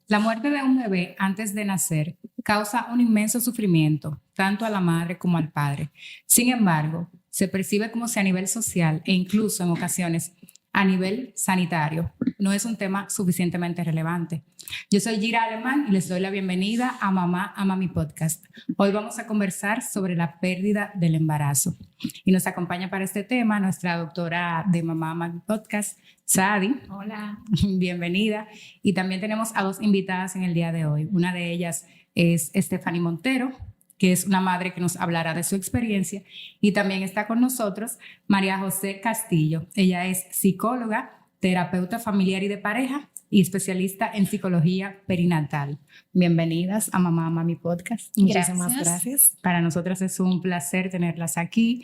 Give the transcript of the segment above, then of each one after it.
La muerte de un bebé antes de nacer causa un inmenso sufrimiento, tanto a la madre como al padre. Sin embargo, se percibe como si a nivel social e incluso en ocasiones a nivel sanitario no es un tema suficientemente relevante. Yo soy Gira Alemán y les doy la bienvenida a Mamá Ama Mi Podcast. Hoy vamos a conversar sobre la pérdida del embarazo. Y nos acompaña para este tema nuestra doctora de Mamá Ama Mi Podcast, Sadi. Hola. Bienvenida. Y también tenemos a dos invitadas en el día de hoy. Una de ellas es Stephanie Montero, que es una madre que nos hablará de su experiencia. Y también está con nosotros María José Castillo. Ella es psicóloga, terapeuta familiar y de pareja y especialista en psicología perinatal. Bienvenidas a Mamá Mami Podcast. Muchísimas gracias. Para nosotras es un placer tenerlas aquí.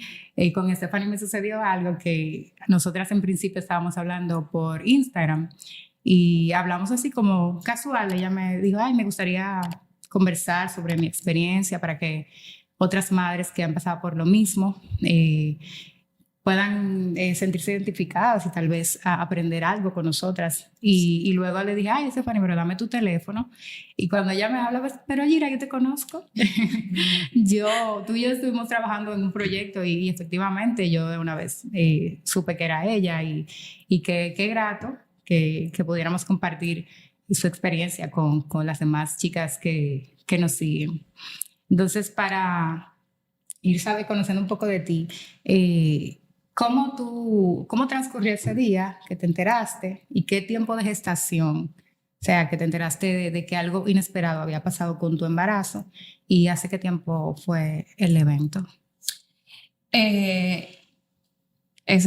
Con Stephanie me sucedió algo que nosotras en principio estábamos hablando por Instagram y hablamos así como casual. Ella me dijo, ay, me gustaría conversar sobre mi experiencia para que otras madres que han pasado por lo mismo puedan sentirse identificadas y tal vez aprender algo con nosotras. Y luego le dije, ay, Stephanie, pero dame tu teléfono. Y cuando ella me habla, pues, pero Gira, yo te conozco. Tú y yo estuvimos trabajando en un proyecto y efectivamente yo de una vez supe que era ella y qué grato que pudiéramos compartir su experiencia con las demás chicas que nos siguen. Entonces, para ir, conociendo un poco de ti, ¿cómo transcurrió ese día que te enteraste y qué tiempo de gestación? O sea, que te enteraste de que algo inesperado había pasado con tu embarazo y hace qué tiempo fue el evento. Ese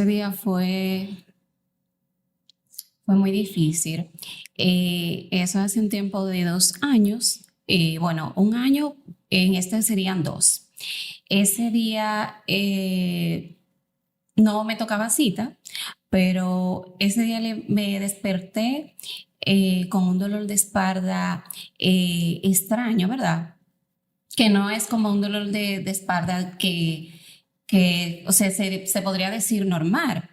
día fue muy difícil. Eso hace un tiempo de 2 años. Bueno, un año, en este serían 2. Ese día no me tocaba cita, pero ese día me desperté con un dolor de espalda extraño, ¿verdad? Que no es como un dolor de espalda que o sea, se podría decir normal.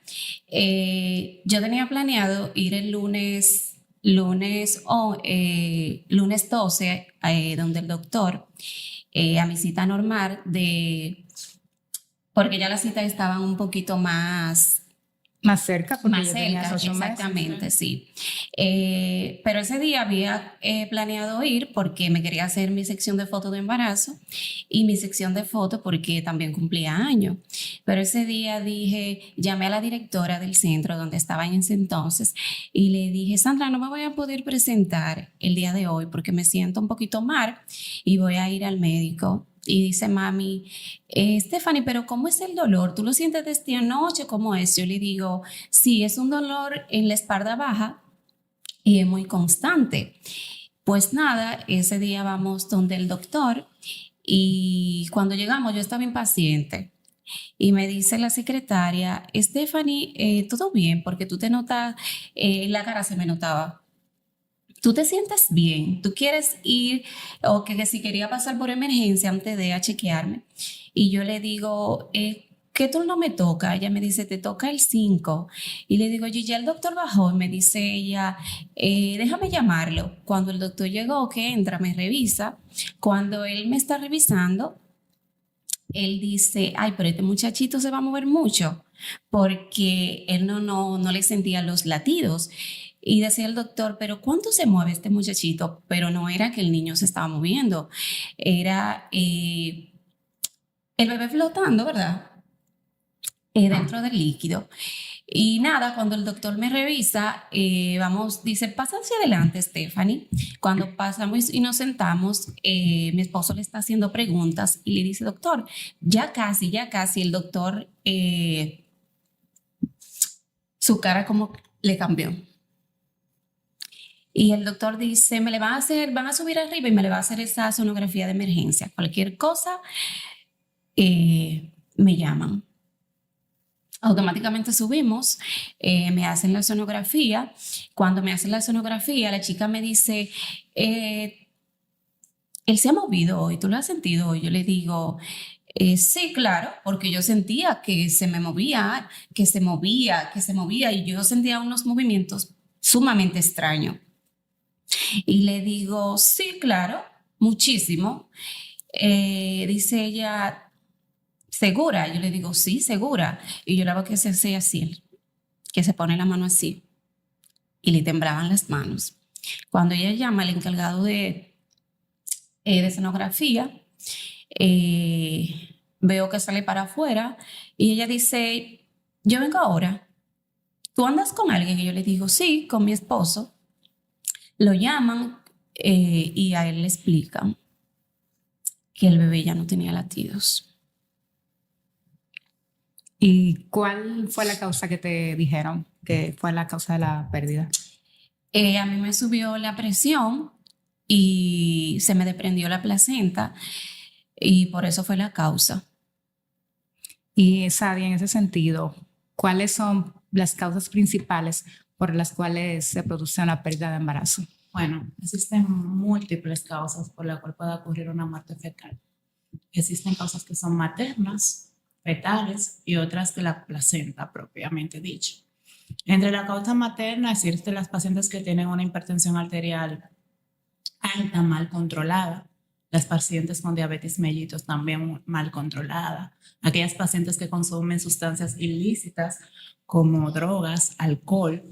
Yo tenía planeado ir el lunes 12, donde el doctor, a mi cita normal, porque ya las citas estaban un poquito Más cerca, porque más yo tenía cerca, 8 exactamente, meses. sí. Pero ese día había planeado ir porque me quería hacer mi sección de fotos de embarazo y mi sección de fotos porque también cumplía año. Pero ese día llamé a la directora del centro donde estaba en ese entonces y le dije, Sandra, no me voy a poder presentar el día de hoy porque me siento un poquito mal y voy a ir al médico. Y dice mami, Stephanie, pero ¿cómo es el dolor? ¿Tú lo sientes desde anoche? ¿Cómo es? Yo le digo, sí, es un dolor en la espalda baja y es muy constante. Pues nada, ese día vamos donde el doctor y cuando llegamos yo estaba impaciente y me dice la secretaria, Stephanie, ¿todo bien? Porque tú te notas, la cara se me notaba. ¿Tú te sientes bien? ¿Tú quieres ir o que si quería pasar por emergencia antes de a chequearme? Y yo le digo, ¿qué turno me toca? Ella me dice, te toca el 5. Y le digo, ya el doctor bajó. Y me dice ella, déjame llamarlo. Cuando el doctor llegó, que entra, me revisa. Cuando él me está revisando, él dice, ay, pero este muchachito se va a mover mucho porque él no le sentía los latidos. Y decía el doctor, pero ¿cuánto se mueve este muchachito? Pero no era que el niño se estaba moviendo, era el bebé flotando, ¿verdad? Dentro del líquido. Y nada, cuando el doctor me revisa, dice, pasa hacia adelante, Stephanie. Cuando pasamos y nos sentamos, mi esposo le está haciendo preguntas y le dice, doctor, ya casi, el doctor, su cara como le cambió. Y el doctor dice, van a subir arriba y me le va a hacer esa sonografía de emergencia. Cualquier cosa, me llaman. Automáticamente subimos, me hacen la sonografía. Cuando me hacen la sonografía, la chica me dice, él se ha movido hoy, ¿tú lo has sentido hoy? Yo le digo, sí, claro, porque yo sentía que se me movía, que se movía, y yo sentía unos movimientos sumamente extraños. Y le digo, sí, claro, muchísimo. Dice ella, ¿segura? Yo le digo, sí, segura. Y yo le hago que se hace así, que se pone la mano así. Y le temblaban las manos. Cuando ella llama al encargado de escenografía, veo que sale para afuera y ella dice, yo vengo ahora. ¿Tú andas con alguien? Y yo le digo, sí, con mi esposo. Lo llaman y a él le explican que el bebé ya no tenía latidos. ¿Y cuál fue la causa que te dijeron que fue la causa de la pérdida? A mí me subió la presión y se me desprendió la placenta y por eso fue la causa. Y Sadia, en ese sentido, ¿cuáles son las causas principales por las cuales se produce una pérdida de embarazo? Bueno, existen múltiples causas por las cuales puede ocurrir una muerte fetal. Existen causas que son maternas, fetales y otras de la placenta propiamente dicho. Entre la causa materna existen las pacientes que tienen una hipertensión arterial alta, mal controlada, las pacientes con diabetes mellitus también mal controlada, aquellas pacientes que consumen sustancias ilícitas como drogas, alcohol,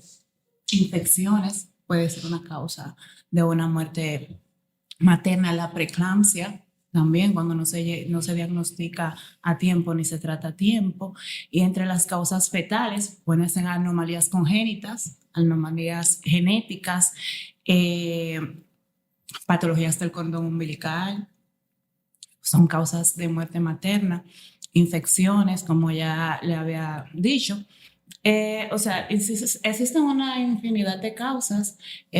infecciones, puede ser una causa de una muerte materna, la preeclampsia, también cuando no se diagnostica a tiempo ni se trata a tiempo. Y entre las causas fetales pueden ser anomalías congénitas, anomalías genéticas, patologías del cordón umbilical, son causas de muerte materna, infecciones, como ya le había dicho. O sea, existen una infinidad de causas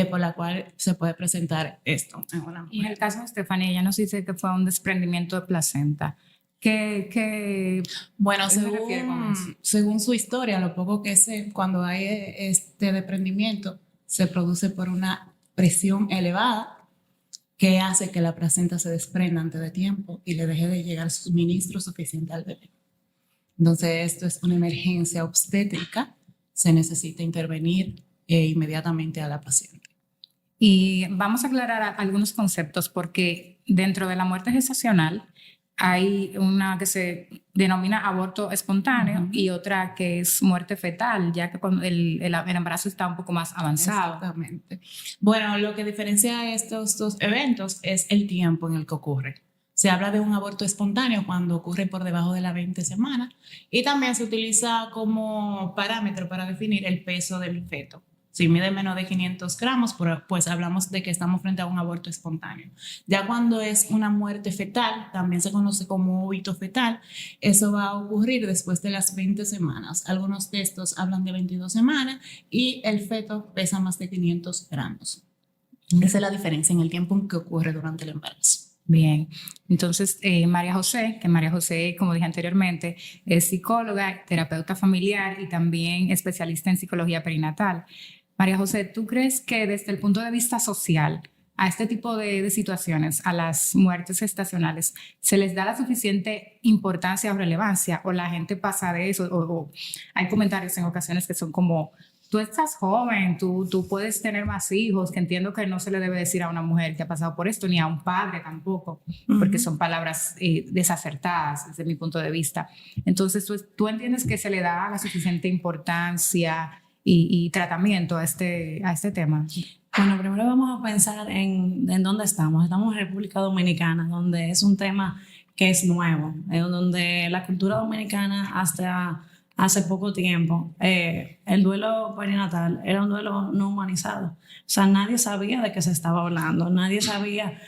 por la cual se puede presentar esto en una mujer. Y en el caso de Estefanía, ella nos dice que fue un desprendimiento de placenta. Bueno, ¿Qué se refiere con eso? según su historia, lo poco que sé, cuando hay este desprendimiento, se produce por una presión elevada que hace que la placenta se desprenda antes de tiempo y le deje de llegar suministro suficiente al bebé. Entonces, esto es una emergencia obstétrica, se necesita intervenir inmediatamente a la paciente. Y vamos a aclarar algunos conceptos porque dentro de la muerte gestacional hay una que se denomina aborto espontáneo y otra que es muerte fetal, ya que cuando el embarazo está un poco más avanzado. Exactamente. Bueno, lo que diferencia estos dos eventos es el tiempo en el que ocurre. Se habla de un aborto espontáneo cuando ocurre por debajo de las 20 semanas y también se utiliza como parámetro para definir el peso del feto. Si mide menos de 500 gramos, pues hablamos de que estamos frente a un aborto espontáneo. Ya cuando es una muerte fetal, también se conoce como óbito fetal, eso va a ocurrir después de las 20 semanas. Algunos textos hablan de 22 semanas y el feto pesa más de 500 gramos. Esa es la diferencia en el tiempo en que ocurre durante el embarazo. Bien, entonces María José, como dije anteriormente, es psicóloga, terapeuta familiar y también especialista en psicología perinatal. María José, ¿tú crees que desde el punto de vista social a este tipo de situaciones, a las muertes gestacionales, se les da la suficiente importancia o relevancia o la gente pasa de eso? O hay comentarios en ocasiones que son como, tú estás joven, tú puedes tener más hijos, que entiendo que no se le debe decir a una mujer que ha pasado por esto, ni a un padre tampoco, porque son palabras desacertadas desde mi punto de vista. Entonces, ¿tú entiendes que se le da la suficiente importancia y tratamiento a este tema? Bueno, primero vamos a pensar en dónde estamos. Estamos en República Dominicana, donde es un tema que es nuevo, donde la cultura dominicana hasta hace poco tiempo, el duelo perinatal era un duelo no humanizado. O sea, nadie sabía de qué se estaba hablando, nadie sabía.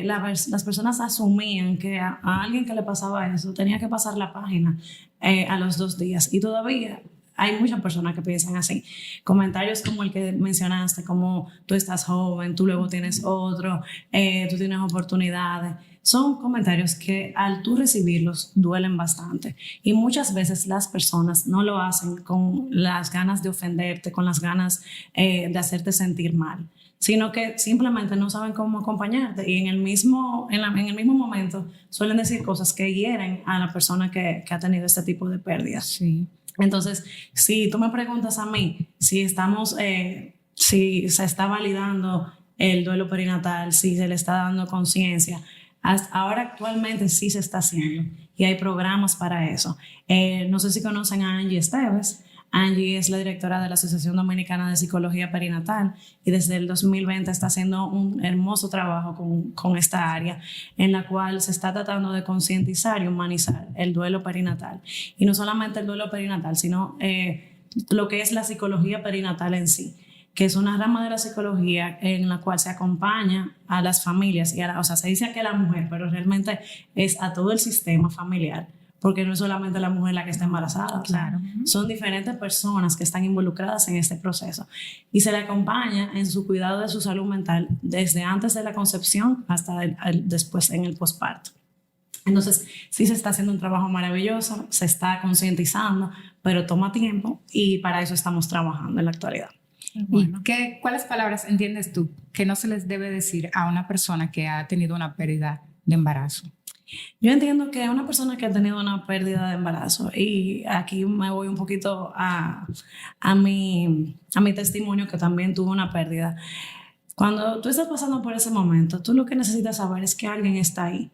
Las personas asumían que a alguien que le pasaba eso tenía que pasar la página a los 2 días y todavía hay muchas personas que piensan así. Comentarios como el que mencionaste, como tú estás joven, tú luego tienes otro, tú tienes oportunidades. Son comentarios que al tú recibirlos duelen bastante. Y muchas veces las personas no lo hacen con las ganas de ofenderte, con las ganas de hacerte sentir mal, sino que simplemente no saben cómo acompañarte y en el mismo momento suelen decir cosas que hieren a la persona que ha tenido este tipo de pérdidas. Sí. Entonces, si tú me preguntas a mí si se está validando el duelo perinatal, si se le está dando conciencia. Ahora actualmente sí se está haciendo y hay programas para eso. No sé si conocen a Angie Esteves. Angie es la directora de la Asociación Dominicana de Psicología Perinatal y desde el 2020 está haciendo un hermoso trabajo con esta área en la cual se está tratando de concientizar y humanizar el duelo perinatal. Y no solamente el duelo perinatal, sino lo que es la psicología perinatal en sí, que es una rama de la psicología en la cual se acompaña a las familias, o sea, se dice que a la mujer, pero realmente es a todo el sistema familiar, porque no es solamente la mujer la que está embarazada, Claro. o sea, son diferentes personas que están involucradas en este proceso y se le acompaña en su cuidado de su salud mental desde antes de la concepción hasta después en el posparto. Entonces, sí se está haciendo un trabajo maravilloso, se está concientizando, pero toma tiempo y para eso estamos trabajando en la actualidad. Bueno. ¿Y cuáles palabras entiendes tú que no se les debe decir a una persona que ha tenido una pérdida de embarazo? Yo entiendo que una persona que ha tenido una pérdida de embarazo, y aquí me voy un poquito a mi testimonio, que también tuve una pérdida. Cuando tú estás pasando por ese momento, tú lo que necesitas saber es que alguien está ahí.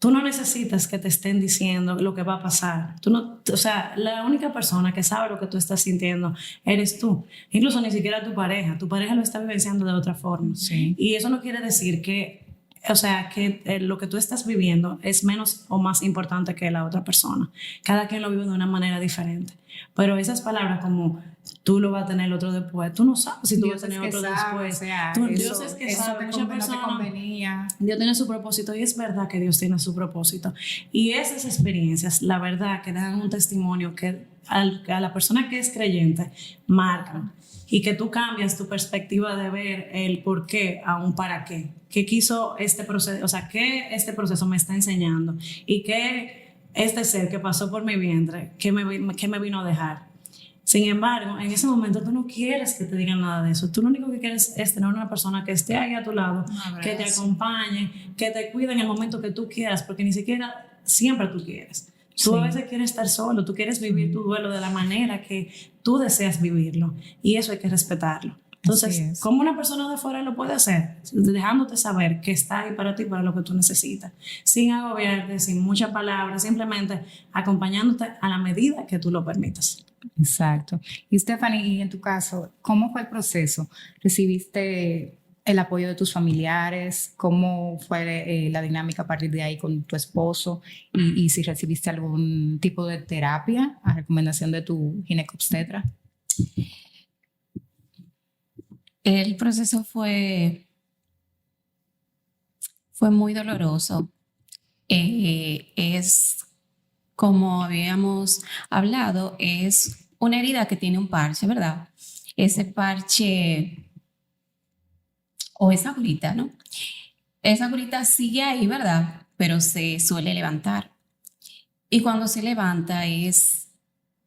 Tú no necesitas que te estén diciendo lo que va a pasar. O sea, la única persona que sabe lo que tú estás sintiendo eres tú. Incluso ni siquiera tu pareja. Tu pareja lo está vivenciando de otra forma. Sí. Y eso no quiere decir que lo que tú estás viviendo es menos o más importante que la otra persona. Cada quien lo vive de una manera diferente. Pero esas palabras como tú lo vas a tener el otro después, tú no sabes si tú vas a tener otro después. O sea, Dios es que sabe, muchas personas, no te convenía. Dios tiene su propósito y es verdad que Dios tiene su propósito. Y esas experiencias, la verdad, que dan un testimonio que a la persona que es creyente marcan y que tú cambias tu perspectiva de ver el por qué a un para qué. ¿Qué quiso este proceso? O sea, ¿qué este proceso me está enseñando? Y qué este ser que pasó por mi vientre, ¿qué me vino a dejar? Sin embargo, en ese momento tú no quieres que te digan nada de eso. Tú lo único que quieres es tener una persona que esté ahí a tu lado, que te acompañe, que te cuide en el momento que tú quieras, porque ni siquiera siempre tú quieres. Tú a veces quieres estar solo, tú quieres vivir tu duelo de la manera que tú deseas vivirlo y eso hay que respetarlo. Entonces, ¿cómo una persona de fuera lo puede hacer? Dejándote saber que está ahí para ti, para lo que tú necesitas, sin agobiarte, sin muchas palabras, simplemente acompañándote a la medida que tú lo permitas. Exacto. Y Stephanie, y en tu caso, ¿cómo fue el proceso? ¿Recibiste el apoyo de tus familiares? ¿Cómo fue la dinámica a partir de ahí con tu esposo? Y si recibiste algún tipo de terapia a recomendación de tu ginecobstetra. El proceso fue muy doloroso. Es, como habíamos hablado, es una herida que tiene un parche, ¿verdad? Ese parche o esa agulita, ¿no? Esa agulita sigue ahí, ¿verdad? Pero se suele levantar. Y cuando se levanta es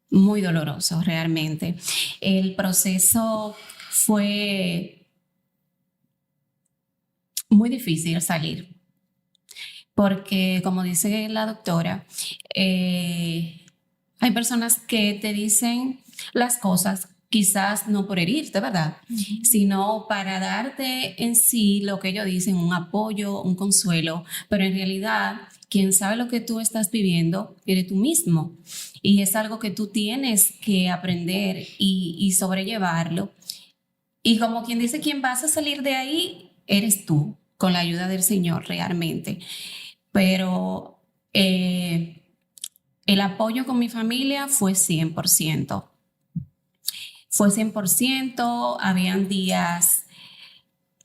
muy doloroso realmente. El proceso fue muy difícil salir, porque como dice la doctora, hay personas que te dicen las cosas quizás no por herirte, ¿verdad? Sino para darte en sí lo que ellos dicen, un apoyo, un consuelo, pero en realidad quien sabe lo que tú estás viviendo eres tú mismo y es algo que tú tienes que aprender y sobrellevarlo. Y como quien dice, quien vas a salir de ahí eres tú, con la ayuda del Señor realmente. Pero el apoyo con mi familia fue 100%. Fue 100%, habían días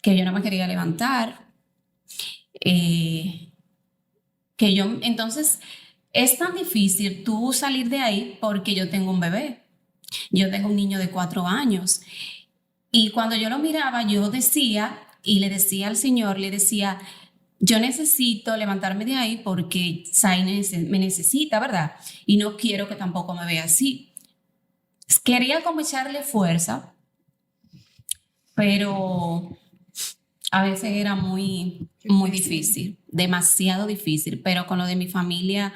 que yo no me quería levantar, que yo, entonces, es tan difícil tú salir de ahí porque yo tengo un bebé, yo tengo un niño de 4 años. Y cuando yo lo miraba, yo decía, y le decía al Señor, le decía, yo necesito levantarme de ahí porque Sai me necesita, ¿verdad? Y no quiero que tampoco me vea así. Quería como echarle fuerza, pero a veces era muy difícil, demasiado difícil. Pero con lo de mi familia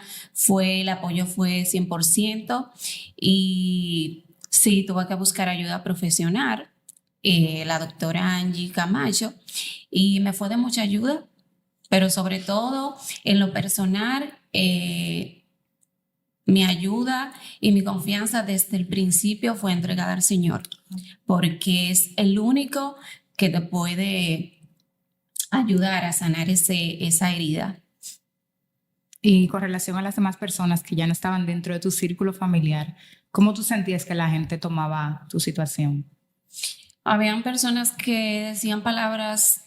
el apoyo fue 100% y sí, tuve que buscar ayuda profesional. la doctora Angie Camacho, y me fue de mucha ayuda, pero sobre todo en lo personal, mi ayuda y mi confianza desde el principio fue entregada al Señor, porque es el único que te puede ayudar a sanar esa herida. Y con relación a las demás personas que ya no estaban dentro de tu círculo familiar, ¿cómo tú sentías que la gente tomaba tu situación? Habían personas que decían palabras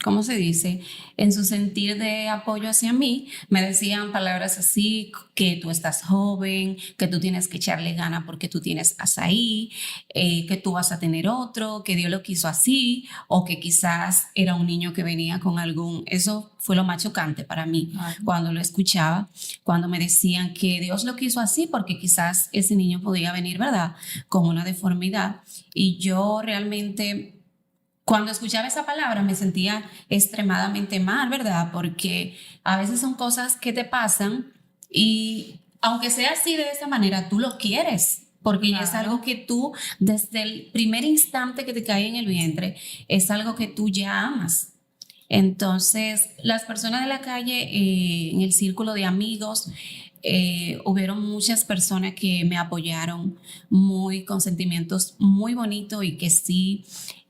¿cómo se dice? En su sentir de apoyo hacia mí, me decían palabras así, que tú estás joven, que tú tienes que echarle ganas porque tú tienes azaí, que tú vas a tener otro, que Dios lo quiso así, o que quizás era un niño que venía con eso fue lo más chocante para mí cuando lo escuchaba, cuando me decían que Dios lo quiso así porque quizás ese niño podía venir, ¿verdad?, con una deformidad. Y yo realmente, cuando escuchaba esa palabra, me sentía extremadamente mal, ¿verdad? Porque a veces son cosas que te pasan y aunque sea así de esa manera, tú lo quieres, porque ya es algo que tú, desde el primer instante que te cae en el vientre, es algo que tú ya amas. Entonces, las personas de la calle, en el círculo de amigos, hubieron muchas personas que me apoyaron con sentimientos muy bonitos y que sí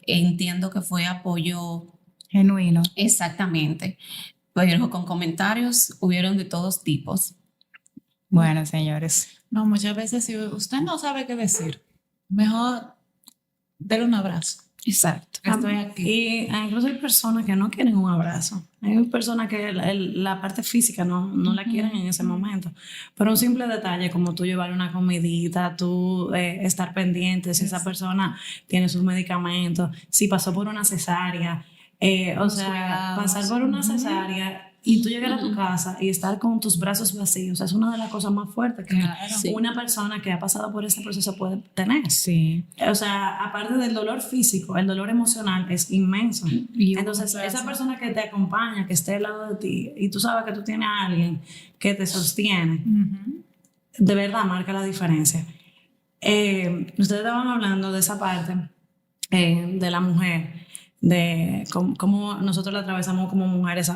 entiendo que fue apoyo Genuino. exactamente, pero con comentarios hubieron de todos tipos. Bueno, señores. No, muchas veces si usted no sabe qué decir, mejor déle un abrazo. Exacto. Estoy aquí. Y incluso hay personas que no quieren un abrazo. Hay personas que la parte física no la quieren en ese momento. Pero un simple detalle como tú llevarle una comidita, tú estar pendiente si esa persona tiene sus medicamentos, si pasó por una cesárea, o sea, pasar por una cesárea y tú llegar a tu casa y estar con tus brazos vacíos es una de las cosas más fuertes que una persona que ha pasado por ese proceso puede tener. Sí. O sea, aparte del dolor físico, el dolor emocional es inmenso. Entonces, esa persona que te acompaña, que esté al lado de ti, y tú sabes que tú tienes a alguien que te sostiene, de verdad marca la diferencia. Ustedes estaban hablando de esa parte de la mujer, de cómo nosotros la atravesamos como mujeres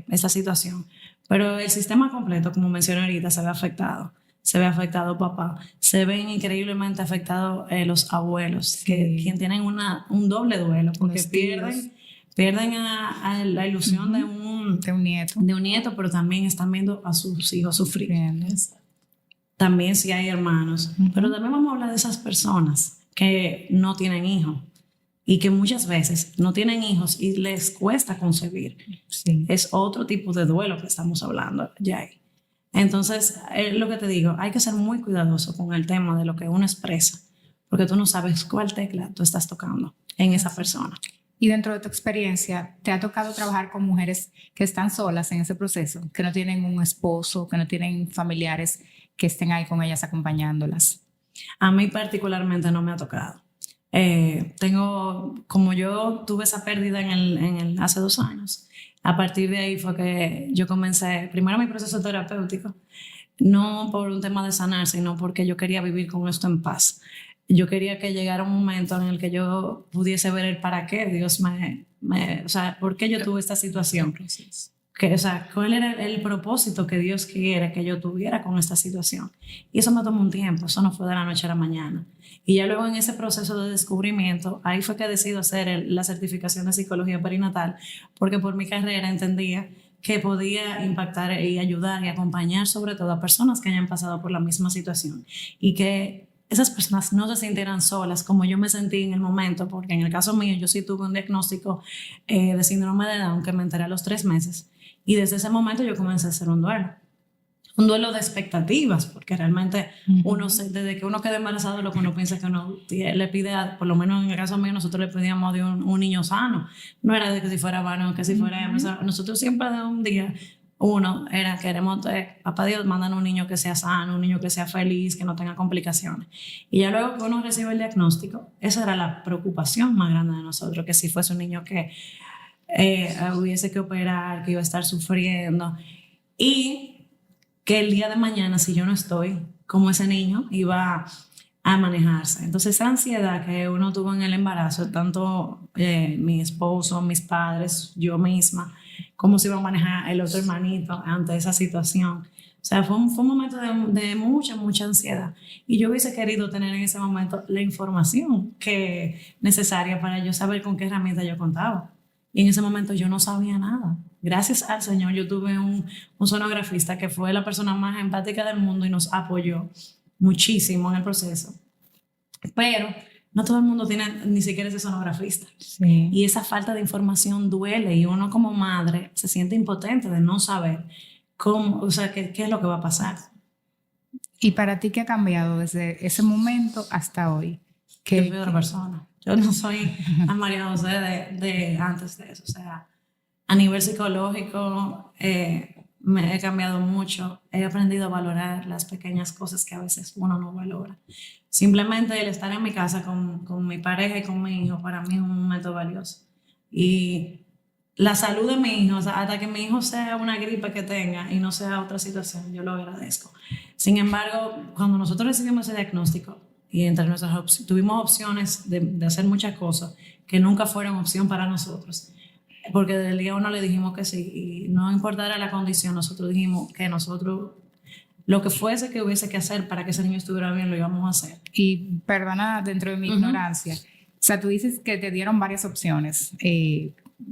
esa situación. Pero el sistema completo, como mencioné ahorita, se ve afectado. Se ve afectado papá, se ven increíblemente afectados los abuelos, quien tienen un doble duelo, porque pierden a la ilusión de un nieto, pero también están viendo a sus hijos sufrir. También sí hay hermanos, pero también vamos a hablar de esas personas que no tienen hijos y que muchas veces no tienen hijos y les cuesta concebir. Sí. Es otro tipo de duelo que estamos hablando ya ahí. Entonces, lo que te digo, hay que ser muy cuidadoso con el tema de lo que uno expresa, porque tú no sabes cuál tecla tú estás tocando en esa persona. Y dentro de tu experiencia, ¿te ha tocado trabajar con mujeres que están solas en ese proceso, que no tienen un esposo, que no tienen familiares que estén ahí con ellas acompañándolas? A mí particularmente no me ha tocado. Como yo tuve esa pérdida hace 2 años, a partir de ahí fue que yo comencé primero mi proceso terapéutico, no por un tema de sanar, sino porque yo quería vivir con esto en paz. Yo quería que llegara un momento en el que yo pudiese ver el para qué Dios o sea, por qué yo tuve esta situación. O sea, cuál era el propósito que Dios quiere que yo tuviera con esta situación. Y eso me tomó un tiempo, eso no fue de la noche a la mañana. Y ya luego en ese proceso de descubrimiento, ahí fue que decido hacer la certificación de psicología perinatal, porque por mi carrera entendía que podía impactar y ayudar y acompañar sobre todo a personas que hayan pasado por la misma situación y que esas personas no se sintieran solas como yo me sentí en el momento, porque en el caso mío yo sí tuve un diagnóstico de síndrome de Down que me enteré a los 3 meses. Y desde ese momento yo comencé a hacer un duelo de expectativas, porque realmente desde que uno queda embarazado, lo que uno piensa que uno le pide, por lo menos en el caso mío, nosotros le pedíamos de un niño sano. No era de que si fuera varón, que si fuera hembra. O sea, nosotros siempre de un día, queremos, papá Dios, mandan un niño que sea sano, un niño que sea feliz, que no tenga complicaciones. Y ya luego que uno recibe el diagnóstico, esa era la preocupación más grande de nosotros, que si fuese un niño que hubiese que operar, que iba a estar sufriendo y que el día de mañana, si yo no estoy como ese niño, iba a manejarse. Entonces, esa ansiedad que uno tuvo en el embarazo, tanto mi esposo, mis padres, yo misma, cómo se iba a manejar el otro hermanito ante esa situación. O sea, fue un momento de mucha ansiedad. Y yo hubiese querido tener en ese momento la información necesaria para yo saber con qué herramienta yo contaba. Y en ese momento yo no sabía nada. Gracias al Señor, yo tuve un sonografista que fue la persona más empática del mundo y nos apoyó muchísimo en el proceso. Pero no todo el mundo tiene ni siquiera ese sonografista. Sí. Y esa falta de información duele y uno como madre se siente impotente de no saber cómo, o sea, qué es lo que va a pasar. ¿Y para ti qué ha cambiado desde ese momento hasta hoy? Yo soy otra persona. Yo no soy a María José de antes de eso. O sea, a nivel psicológico me he cambiado mucho. He aprendido a valorar las pequeñas cosas que a veces uno no valora. Simplemente el estar en mi casa con mi pareja y con mi hijo para mí es un momento valioso. Y la salud de mi hijo, o sea, hasta que mi hijo sea una gripe que tenga y no sea otra situación, yo lo agradezco. Sin embargo, cuando nosotros recibimos ese diagnóstico y entre nuestras tuvimos opciones de hacer muchas cosas que nunca fueron opción para nosotros, porque desde el día uno le dijimos que sí y no importara la condición, nosotros dijimos que nosotros lo que fuese que hubiese que hacer para que ese niño estuviera bien lo íbamos a hacer. Y perdona dentro de mi ignorancia, o sea, tú dices que te dieron varias opciones.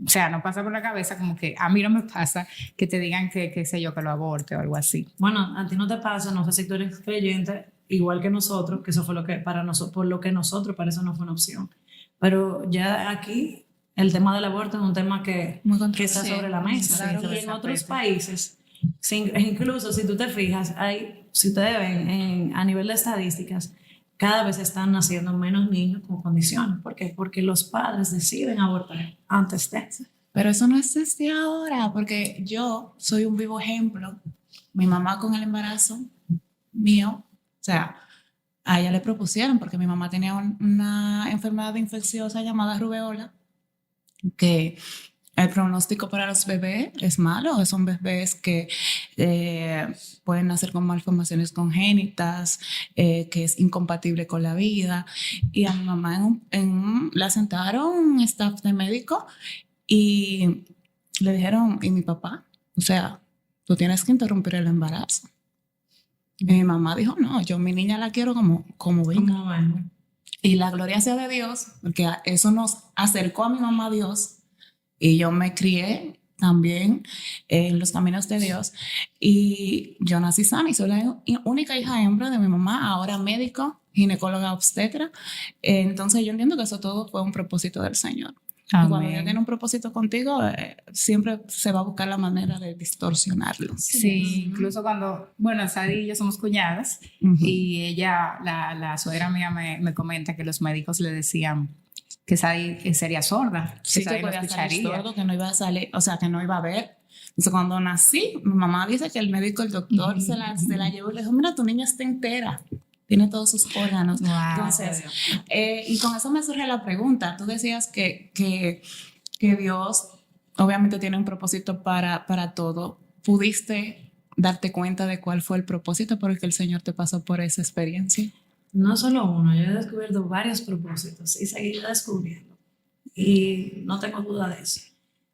O sea, no pasa por la cabeza como que a mí no me pasa que te digan que, qué sé yo, que lo aborte o algo así. Bueno, a ti no te pasa, no sé si tú eres creyente, igual que nosotros, que eso fue lo que para nosotros, por lo que nosotros, para eso no fue una opción. Pero ya aquí, el tema del aborto es un tema que está sobre la mesa. Claro, y en otros países, incluso si tú te fijas, si ustedes ven a nivel de estadísticas, cada vez están naciendo menos niños con condiciones. ¿Por qué? Porque los padres deciden abortar antes de. Pero eso no es desde ahora, porque yo soy un vivo ejemplo. Mi mamá con el embarazo mío, o sea, a ella le propusieron, porque mi mamá tenía una enfermedad infecciosa llamada rubeola, que el pronóstico para los bebés es malo. Son bebés que pueden nacer con malformaciones congénitas, que es incompatible con la vida. Y a mi mamá la sentaron un staff de médico y le dijeron, ¿y mi papá? O sea, tú tienes que interrumpir el embarazo. Y mi mamá dijo, no, yo mi niña la quiero como venga. Y la gloria sea de Dios, porque eso nos acercó a mi mamá a Dios. Y yo me crié también en los caminos de Dios. Y yo nací sana y soy la única hija hembra de mi mamá, ahora médico, ginecóloga obstetra. Entonces yo entiendo que eso todo fue un propósito del Señor. Y cuando Dios tiene un propósito contigo, siempre se va a buscar la manera de distorsionarlo. Sí, incluso cuando, bueno, Sadie y yo somos cuñadas, y ella, la suegra mía me comenta que los médicos le decían que Sadie sería sorda, sí, que podía salir sordo, que no iba a salir, o sea, que no iba a ver. Entonces, cuando nací, mi mamá dice que el médico, el doctor, se la llevó y le dijo, mira, tu niña está entera, tiene todos sus órganos. Wow. Entonces, y con eso me surge la pregunta. Tú decías que Dios obviamente tiene un propósito para todo. ¿Pudiste darte cuenta de cuál fue el propósito por el que el Señor te pasó por esa experiencia? No solo uno, yo he descubierto varios propósitos y seguiré descubriendo. Y no tengo duda de eso.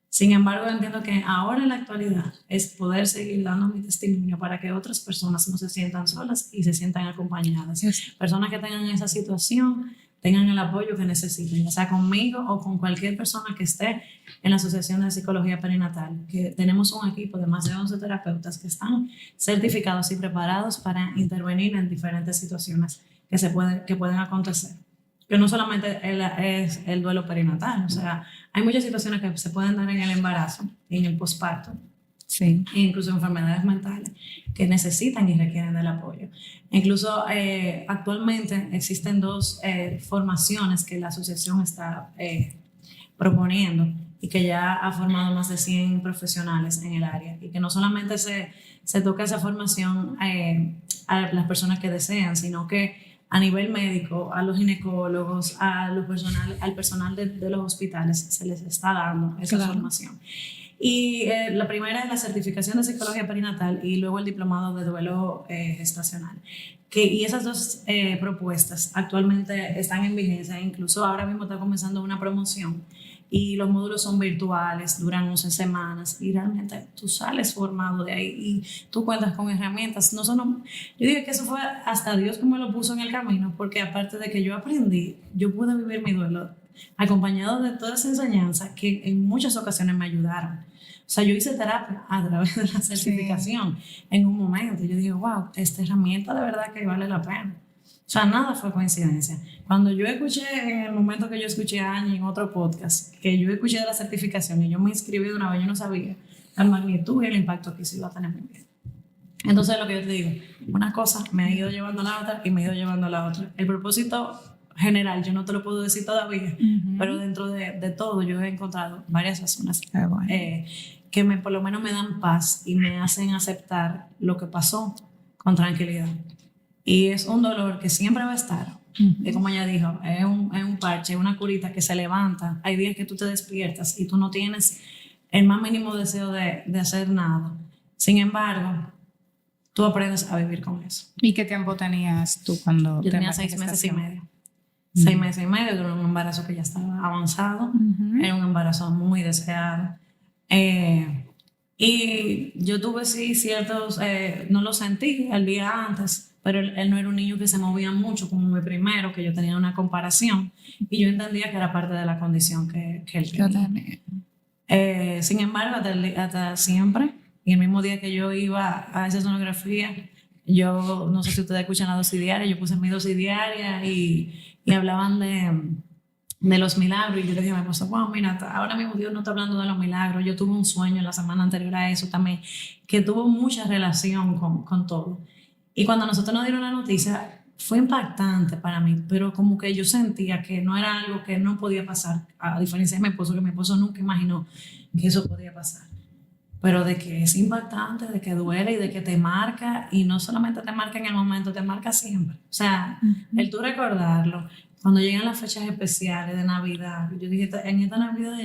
Sin embargo, entiendo que ahora en la actualidad es poder seguir dando mi testimonio para que otras personas no se sientan solas y se sientan acompañadas. Personas que tengan esa situación tengan el apoyo que necesiten, ya sea conmigo o con cualquier persona que esté en la Asociación de Psicología Perinatal, que tenemos un equipo de más de 11 terapeutas que están certificados y preparados para intervenir en diferentes situaciones que pueden acontecer. Que no solamente es el duelo perinatal, o sea, hay muchas situaciones que se pueden dar en el embarazo, en el posparto, sí, e incluso enfermedades mentales que necesitan y requieren del apoyo. Incluso actualmente existen 2 formaciones que la asociación está proponiendo y que ya ha formado más de 100 profesionales en el área, y que no solamente se toca esa formación a las personas que desean, sino que a nivel médico, a los ginecólogos, al personal de los hospitales se les está dando esa formación. Y la primera es la certificación de psicología perinatal y luego el diplomado de duelo gestacional. Y esas dos propuestas actualmente están en vigencia, incluso ahora mismo está comenzando una promoción y los módulos son virtuales, duran 11 semanas y realmente tú sales formado de ahí y tú cuentas con herramientas. No son, yo digo que eso fue hasta Dios como lo puso en el camino, porque aparte de que yo aprendí, yo pude vivir mi duelo acompañado de toda esa enseñanza que en muchas ocasiones me ayudaron. O sea, yo hice terapia a través de la certificación en un momento. Yo dije, wow, esta herramienta de verdad que vale la pena. O sea, nada fue coincidencia. Cuando yo escuché, en el momento que yo escuché a Angie en otro podcast, que yo escuché de la certificación y yo me inscribí de una vez, yo no sabía la magnitud y el impacto que eso iba a tener en mi vida. Entonces, lo que yo te digo, una cosa me ha ido llevando a la otra y me ha ido llevando a la otra. El propósito general, yo no te lo puedo decir todavía, pero dentro de todo yo he encontrado varias razones que por lo menos me dan paz y me hacen aceptar lo que pasó con tranquilidad. Y es un dolor que siempre va a estar. Y como ella dijo, es un parche, una curita que se levanta. Hay días que tú te despiertas y tú no tienes el más mínimo deseo de hacer nada. Sin embargo, tú aprendes a vivir con eso. ¿Y qué tiempo tenías tú cuando yo tenía 6 meses y medio. 6 meses y medio, era un embarazo que ya estaba avanzado, era un embarazo muy deseado. Y yo tuve sí ciertos, no lo sentí el día antes, pero él no era un niño que se movía mucho como mi primero, que yo tenía una comparación y yo entendía que era parte de la condición que él tenía. Sin embargo, hasta siempre, y el mismo día que yo iba a esa sonografía, yo no sé si ustedes escuchan la dosis diaria, yo puse mi dosis diaria y hablaban de los milagros y yo le dije a mi esposa, wow, mira, ahora mismo Dios no está hablando de los milagros, yo tuve un sueño la semana anterior a eso también, que tuvo mucha relación con todo. Y cuando nosotros nos dieron la noticia, fue impactante para mí, pero como que yo sentía que no era algo que no podía pasar, a diferencia de mi esposo, que mi esposo nunca imaginó que eso podía pasar. Pero de que es impactante, de que duele y de que te marca, y no solamente te marca en el momento, te marca siempre. O sea, el tú recordarlo, cuando llegan las fechas especiales de Navidad, yo dije, en esta Navidad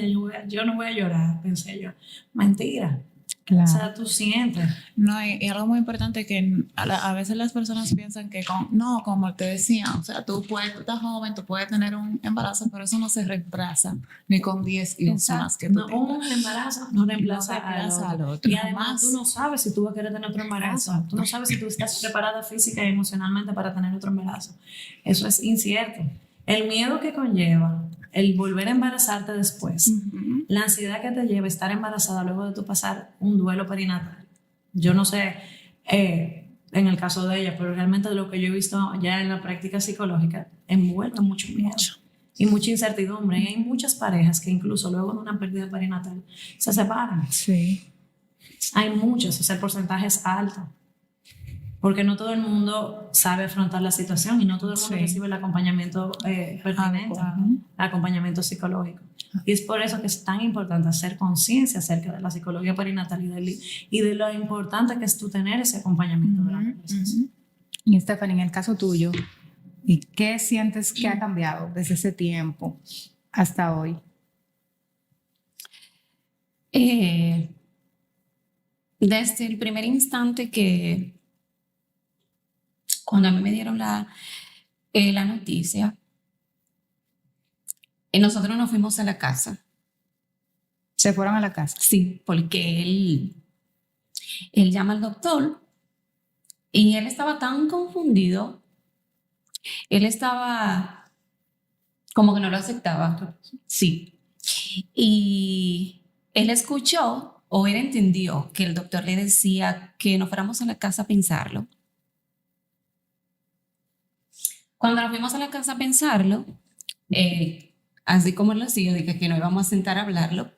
yo no voy a llorar, pensé yo. Mentira. Claro. O sea, tú sientes. No, y algo muy importante que a veces las personas piensan que no, como te decía, o sea, tú estás joven, tú puedes tener un embarazo, pero eso no se reemplaza ni con 10 hijos más que tú no, tengas. un embarazo no reemplaza al otro. Y además tú no sabes si tú vas a querer tener otro embarazo. Exacto. Tú no sabes si tú estás preparada física y emocionalmente para tener otro embarazo. Eso es incierto. El miedo que conlleva el volver a embarazarte después, la ansiedad que te lleva estar embarazada luego de tu pasar un duelo perinatal. Yo no sé en el caso de ella, pero realmente lo que yo he visto ya en la práctica psicológica envuelve mucho miedo y mucha incertidumbre. Y hay muchas parejas que incluso luego de una pérdida perinatal se separan. Sí. Hay muchos, o sea, el porcentaje es alto. Porque no todo el mundo sabe afrontar la situación y no todo el mundo recibe el acompañamiento pertinente, el acompañamiento psicológico. Y es por eso que es tan importante hacer conciencia acerca de la psicología perinatal y de lo importante que es tú tener ese acompañamiento durante el proceso. Y Stephanie, en el caso tuyo, ¿y qué sientes que ha cambiado desde ese tiempo hasta hoy? Desde el primer instante que cuando a mí me dieron la noticia, nosotros nos fuimos a la casa. ¿Se fueron a la casa? Sí, porque él llama al doctor y él estaba tan confundido, él estaba como que no lo aceptaba. Sí. Y él escuchó o él entendió que el doctor le decía que nos fuéramos a la casa a pensarlo. Cuando nos fuimos a la casa a pensarlo, así como él lo hacía, dije que no íbamos a sentar a hablarlo,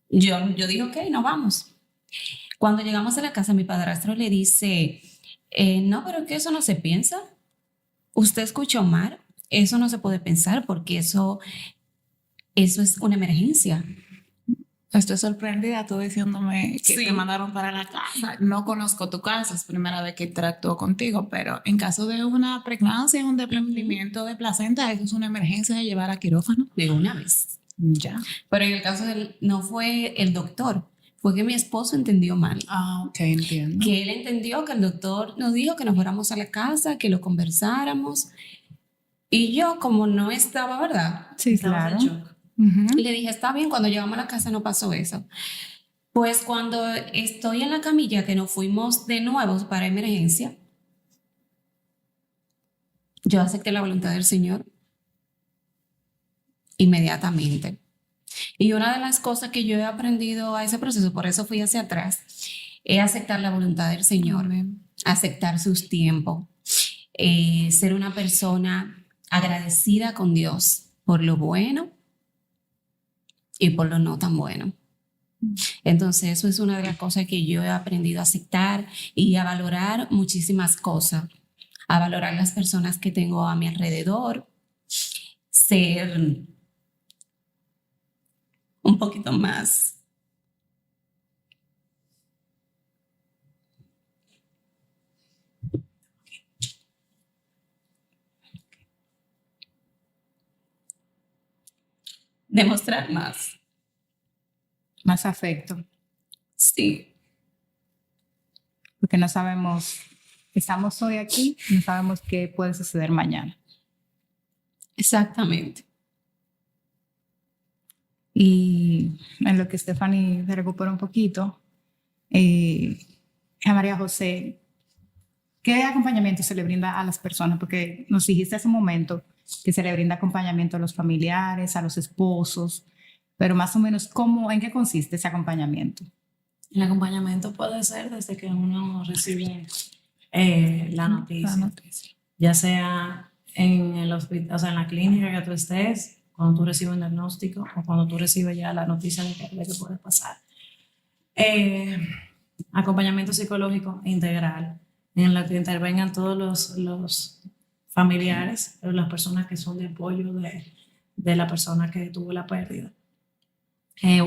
yo dije, ok, nos vamos. Cuando llegamos a la casa, mi padrastro le dice, no, pero que eso no se piensa. Usted escuchó mal, eso no se puede pensar porque eso es una emergencia. Estoy sorprendida tú diciéndome que te mandaron para la casa. No conozco tu casa, es primera vez que interactúo contigo, pero en caso de una pregnancia, un desprendimiento de placenta, eso es una emergencia de llevar a quirófano. De una vez. Ya. Pero en el caso de él, no fue el doctor, fue que mi esposo entendió mal. Ah, ok, entiendo. Que él entendió que el doctor nos dijo que nos fuéramos a la casa, que lo conversáramos. Y yo, como no estaba, ¿verdad? Sí, Estabas en claro. shock. Ujú. Le dije, está bien, cuando llegamos a la casa no pasó eso. Pues cuando estoy en la camilla, que nos fuimos de nuevo para emergencia, yo acepté la voluntad del Señor inmediatamente. Y una de las cosas que yo he aprendido a ese proceso, por eso fui hacia atrás, es aceptar la voluntad del Señor, aceptar sus tiempos, ser una persona agradecida con Dios por lo bueno y por lo no tan bueno. Entonces eso es una de las cosas que yo he aprendido a aceptar y a valorar muchísimas cosas, a valorar las personas que tengo a mi alrededor, ser un poquito más demostrar más. Más afecto, Sí, porque no sabemos, estamos hoy aquí, no sabemos qué puede suceder mañana. exactamente. Y en lo que Stephanie se recupera un poquito, a María José, ¿qué acompañamiento se le brinda a las personas? Porque nos dijiste hace un momento que se le brinda acompañamiento a los familiares, a los esposos, pero más o menos, ¿en qué consiste ese acompañamiento? El acompañamiento puede ser desde que uno recibe la noticia, ya sea en el hospital, o sea, en la clínica que tú estés, cuando tú recibes un diagnóstico o cuando tú recibes ya la noticia de que puede pasar. Acompañamiento psicológico integral, en el que intervengan todos los familiares, las personas que son de apoyo de la persona que tuvo la pérdida.